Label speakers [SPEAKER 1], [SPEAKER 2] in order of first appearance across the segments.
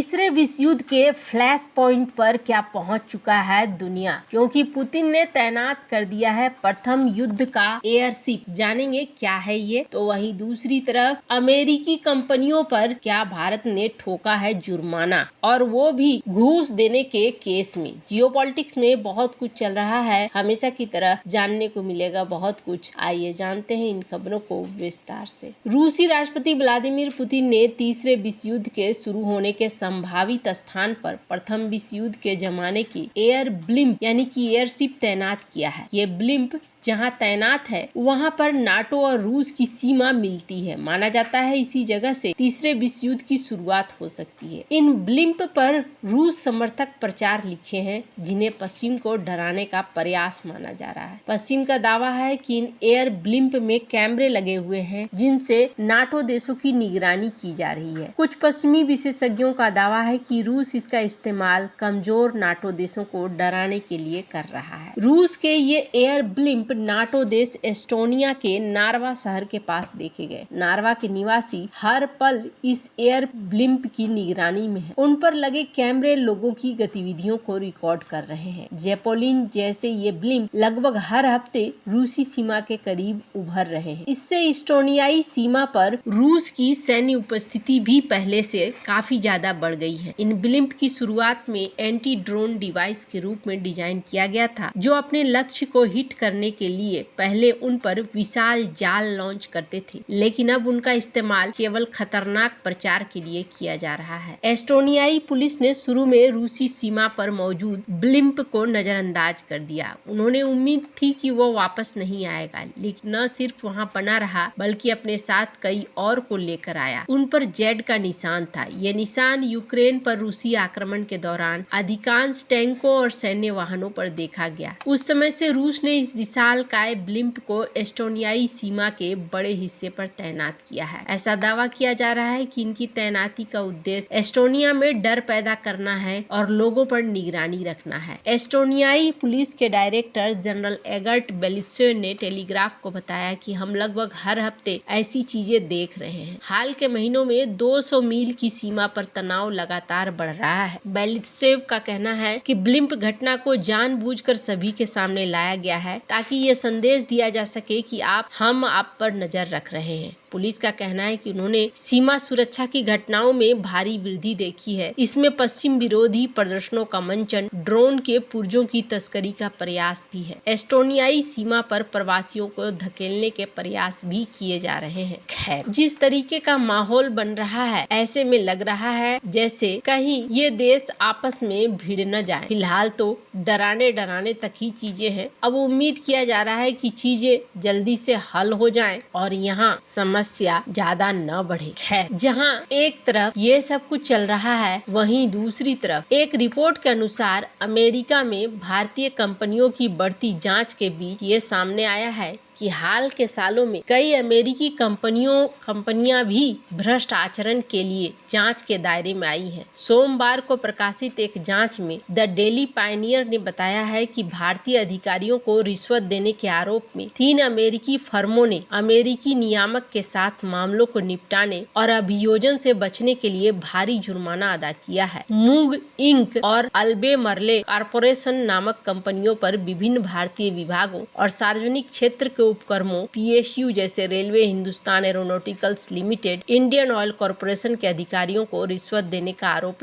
[SPEAKER 1] तीसरे विश्व युद्ध के फ्लैश पॉइंट पर क्या पहुंच चुका है दुनिया, क्योंकि पुतिन ने तैनात कर दिया है प्रथम युद्ध का एयरशिप। जानेंगे क्या है ये। तो वहीं दूसरी तरफ अमेरिकी कंपनियों पर क्या भारत ने ठोका है जुर्माना, और वो भी घूस देने के केस में। जियोपॉलिटिक्स में बहुत कुछ चल रहा है, हमेशा की तरह जानने को मिलेगा बहुत कुछ। आइए जानते हैं इन खबरों को विस्तार से। रूसी राष्ट्रपति व्लादिमीर पुतिन ने तीसरे विश्व युद्ध के शुरू होने के संभावित स्थान पर प्रथम विश्व युद्ध के जमाने की एयर ब्लिम्प यानी कि एयरशिप तैनात किया है। ये ब्लिम्प जहां तैनात है वहां पर नाटो और रूस की सीमा मिलती है। माना जाता है इसी जगह से तीसरे विश्व युद्ध की शुरुआत हो सकती है। इन ब्लिम्प पर रूस समर्थक प्रचार लिखे हैं, जिन्हें पश्चिम को डराने का प्रयास माना जा रहा है। पश्चिम का दावा है कि इन एयर ब्लिम्प में कैमरे लगे हुए हैं, जिनसे नाटो देशों की निगरानी की जा रही है। कुछ पश्चिमी विशेषज्ञों का दावा है कि रूस इसका इस्तेमाल कमजोर नाटो देशों को डराने के लिए कर रहा है। रूस के ये एयर ब्लिम्प नाटो देश एस्टोनिया के नार्वा शहर के पास देखे गए। नार्वा के निवासी हर पल इस एयर ब्लिम्प की निगरानी में हैं। उन पर लगे कैमरे लोगों की गतिविधियों को रिकॉर्ड कर रहे हैं। जेपोलिन जैसे ये ब्लिम्प लगभग हर हफ्ते रूसी सीमा के करीब उभर रहे हैं। इससे एस्टोनियाई सीमा पर रूस की सैन्य उपस्थिति भी पहले से काफी ज्यादा बढ़ गई है। इन ब्लिम्प की शुरुआत में एंटी ड्रोन डिवाइस के रूप में डिजाइन किया गया था, जो अपने लक्ष्य को हिट करने के लिए पहले उन पर विशाल जाल लॉन्च करते थे, लेकिन अब उनका इस्तेमाल केवल खतरनाक प्रचार के लिए किया जा रहा है। एस्टोनियाई पुलिस ने शुरू में रूसी सीमा पर मौजूद ब्लिम्प को नजरअंदाज कर दिया। उन्होंने उम्मीद थी कि वो वापस नहीं आएगा, लेकिन न सिर्फ वहां बना रहा बल्कि अपने साथ कई और को लेकर आया। उन पर जेड का निशान था। ये निशान यूक्रेन पर रूसी आक्रमण के दौरान अधिकांश टैंकों और सैन्य वाहनों पर देखा गया। उस समय से रूस ने इस विशालकाय ब्लिम्प को एस्टोनियाई सीमा के बड़े हिस्से पर तैनात किया है। ऐसा दावा किया जा रहा है कि इनकी तैनाती का उद्देश्य एस्टोनिया में डर पैदा करना है और लोगों पर निगरानी रखना है। एस्टोनियाई पुलिस के डायरेक्टर जनरल एगर्ट बेलित्सेव ने टेलीग्राफ को बताया कि हम लगभग हर हफ्ते ऐसी चीजें देख रहे हैं। हाल के महीनों में 200 मील की सीमा पर तनाव लगातार बढ़ रहा है। बेलित्सेव का कहना है कि ब्लिम्प घटना को जानबूझकर सभी के सामने लाया गया है, ताकि ये संदेश दिया जा सके कि हम आप पर नजर रख रहे हैं। पुलिस का कहना है कि उन्होंने सीमा सुरक्षा की घटनाओं में भारी वृद्धि देखी है। इसमें पश्चिम विरोधी प्रदर्शनों का मंचन, ड्रोन के पुर्जों की तस्करी का प्रयास भी है। एस्टोनियाई सीमा पर प्रवासियों को धकेलने के प्रयास भी किए जा रहे हैं। खैर, जिस तरीके का माहौल बन रहा है, ऐसे में लग रहा है जैसे कहीं ये देश आपस में भिड़ न जाए। फिलहाल तो डराने तक ही चीजें हैं। अब उम्मीद किया जा रहा है कि चीजें जल्दी से हल हो जाएं और यहाँ समस्या ज्यादा न बढ़े। खैर, जहाँ एक तरफ ये सब कुछ चल रहा है, वहीं दूसरी तरफ एक रिपोर्ट के अनुसार अमेरिका में भारतीय कंपनियों की बढ़ती जांच के बीच ये सामने आया है कि हाल के सालों में कई अमेरिकी कंपनियां भी भ्रष्ट आचरण के लिए जांच के दायरे में आई हैं। सोमवार को प्रकाशित एक जांच में द डेली पायनियर ने बताया है कि भारतीय अधिकारियों को रिश्वत देने के आरोप में 3 अमेरिकी फर्मों ने अमेरिकी नियामक के साथ मामलों को निपटाने और अभियोजन से बचने के लिए भारी जुर्माना अदा किया है। मूंग इंक और अल्बेमरले कॉर्पोरेशन नामक कंपनियों पर विभिन्न भारतीय विभागों और सार्वजनिक क्षेत्र के उपक्रमों PSU जैसे railway, Hindustan aeronauticals limited, Indian oil corporation के अधिकारियों को रिश्वत देने का आरोप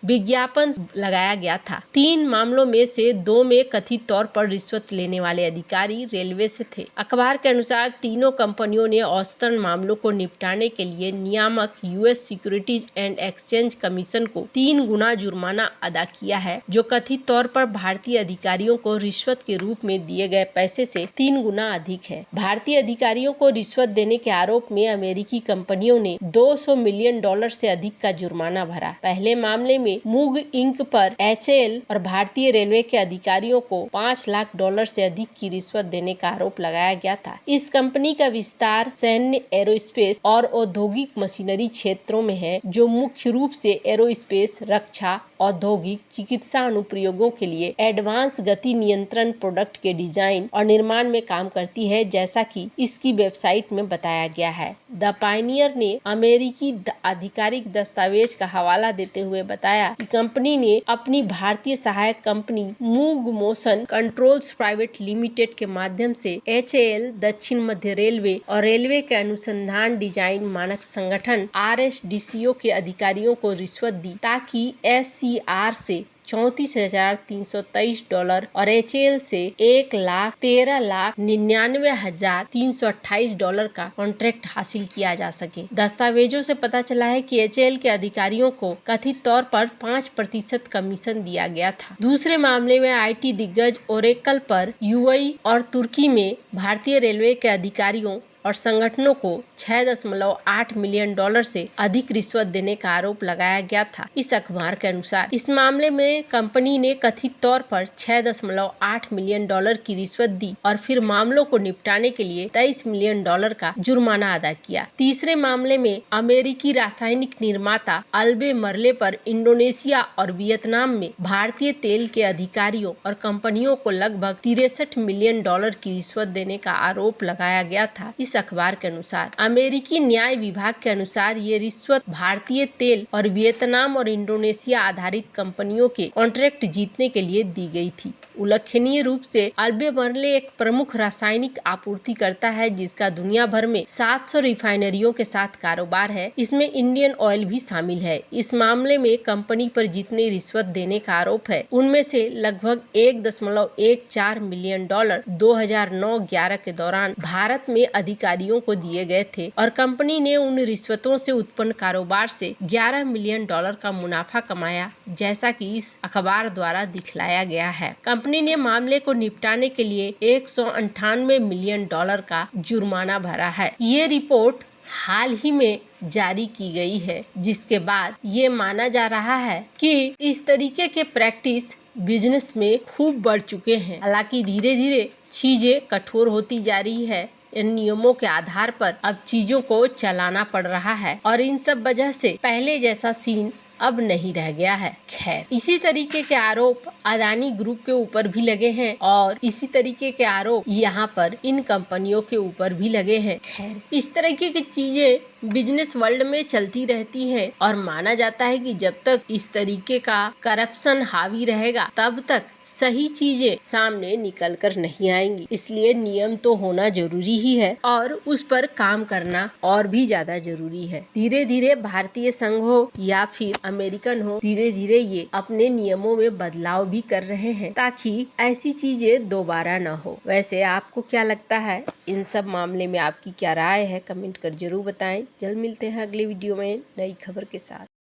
[SPEAKER 1] विज्ञापन लगाया गया था। 3 मामलों में से 2 में कथित तौर पर रिश्वत लेने वाले अधिकारी रेलवे से थे। अखबार के अनुसार तीनों कंपनियों ने औसतन मामलों को निपटाने के लिए नियामक US securities and exchange commission को 3 गुना जुर्माना अदा किया है, जो कथित तौर पर भारतीय अधिकारियों को रिश्वत के रूप में दिए गए पैसे से 3 गुना अधिक है। भारतीय अधिकारियों को रिश्वत देने के आरोप में अमेरिकी कंपनियों ने $200 मिलियन से अधिक का जुर्माना भरा। पहले मामले में मूंग इंक पर HAL और भारतीय रेलवे के अधिकारियों को $5 लाख से अधिक की रिश्वत देने का आरोप लगाया गया था। इस कंपनी का विस्तार सैन्य, एरोस्पेस और औद्योगिक मशीनरी क्षेत्रों में है, जो मुख्य रूप से एरोस्पेस, रक्षा औद्योगिक चिकित्सा अनुप्रयोगों के लिए एडवांस गति नियंत्रण प्रोडक्ट के डिजाइन और निर्माण में काम करती है, जैसा कि इसकी वेबसाइट में बताया गया है। द पायनियर ने अमेरिकी आधिकारिक दस्तावेज का हवाला देते हुए बताया कि कंपनी ने अपनी भारतीय सहायक company move motion controls private limited के माध्यम से HAL, दक्षिण मध्य रेलवे और रेलवे के अनुसंधान डिजाइन मानक संगठन RSDCO के अधिकारियों को रिश्वत दी, ताकि SCR से $34,323 और HAL से $1,13,99,328 का कॉन्ट्रैक्ट हासिल किया जा सके। दस्तावेजों से पता चला है कि HAL के अधिकारियों को कथित तौर पर 5% कमीशन दिया गया था। दूसरे मामले में IT दिग्गज ओरेकल पर UAE और तुर्की में भारतीय रेलवे के अधिकारियों और संगठनों को $6.8 मिलियन से अधिक रिश्वत देने का आरोप लगाया गया था। इस अखबार के अनुसार इस मामले में कंपनी ने कथित तौर पर $6.8 मिलियन की रिश्वत दी और फिर मामलों को निपटाने के लिए $23 मिलियन का जुर्माना अदा किया। तीसरे मामले में अमेरिकी रासायनिक निर्माता अल्बेमरले पर इंडोनेशिया और वियतनाम में भारतीय तेल के अधिकारियों और कंपनियों को लगभग $63 मिलियन की रिश्वत देने का आरोप लगाया गया था। इस अखबार के अनुसार अमेरिकी न्याय विभाग के अनुसार ये रिश्वत भारतीय तेल और वियतनाम और इंडोनेशिया आधारित कंपनियों के कॉन्ट्रैक्ट जीतने के लिए दी गई थी। उल्लेखनीय रूप से अल्बेमरले एक प्रमुख रासायनिक आपूर्तिकर्ता है, जिसका दुनिया भर में 700 रिफाइनरियों के साथ कारोबार है। इसमें इंडियन ऑयल भी शामिल है। इस मामले में कंपनी पर जितने रिश्वत देने का आरोप है, उनमें से लगभग $1.14 मिलियन 2009-11 के दौरान भारत में अधिकारियों को दिए गए थे और कंपनी ने उन रिश्वतों से उत्पन्न कारोबार से $11 मिलियन का मुनाफा कमाया, जैसा कि इस अखबार द्वारा दिखलाया गया है। कंपनी ने मामले को निपटाने के लिए $198 मिलियन का जुर्माना भरा है। ये रिपोर्ट हाल ही में जारी की गई है, जिसके बाद ये माना जा रहा है कि इस तरीके के प्रैक्टिस बिजनेस में खूब बढ़ चुके हैं। हालांकि धीरे धीरे चीजें कठोर होती जा रही है। इन नियमों के आधार पर अब चीजों को चलाना पड़ रहा है और इन सब वजह से पहले जैसा सीन अब नहीं रह गया है। खैर, इसी तरीके के आरोप अदानी ग्रुप के ऊपर भी लगे हैं और इसी तरीके के आरोप यहाँ पर इन कंपनियों के ऊपर भी लगे हैं। खैर, इस तरीके की चीजें बिजनेस वर्ल्ड में चलती रहती हैं और माना जाता है कि जब तक इस तरीके का करप्शन हावी रहेगा, तब तक सही चीजें सामने निकल कर नहीं आएंगी। इसलिए नियम तो होना जरूरी ही है और उस पर काम करना और भी ज्यादा जरूरी है। धीरे धीरे भारतीय संघ हो या फिर अमेरिकन हो, धीरे धीरे ये अपने नियमों में बदलाव भी कर रहे हैं ताकि ऐसी चीजें दोबारा न हो। वैसे आपको क्या लगता है, इन सब मामले में आपकी क्या राय है? कमेंट कर जरूर बताएं। जल्द मिलते हैं अगले वीडियो में नई खबर के साथ।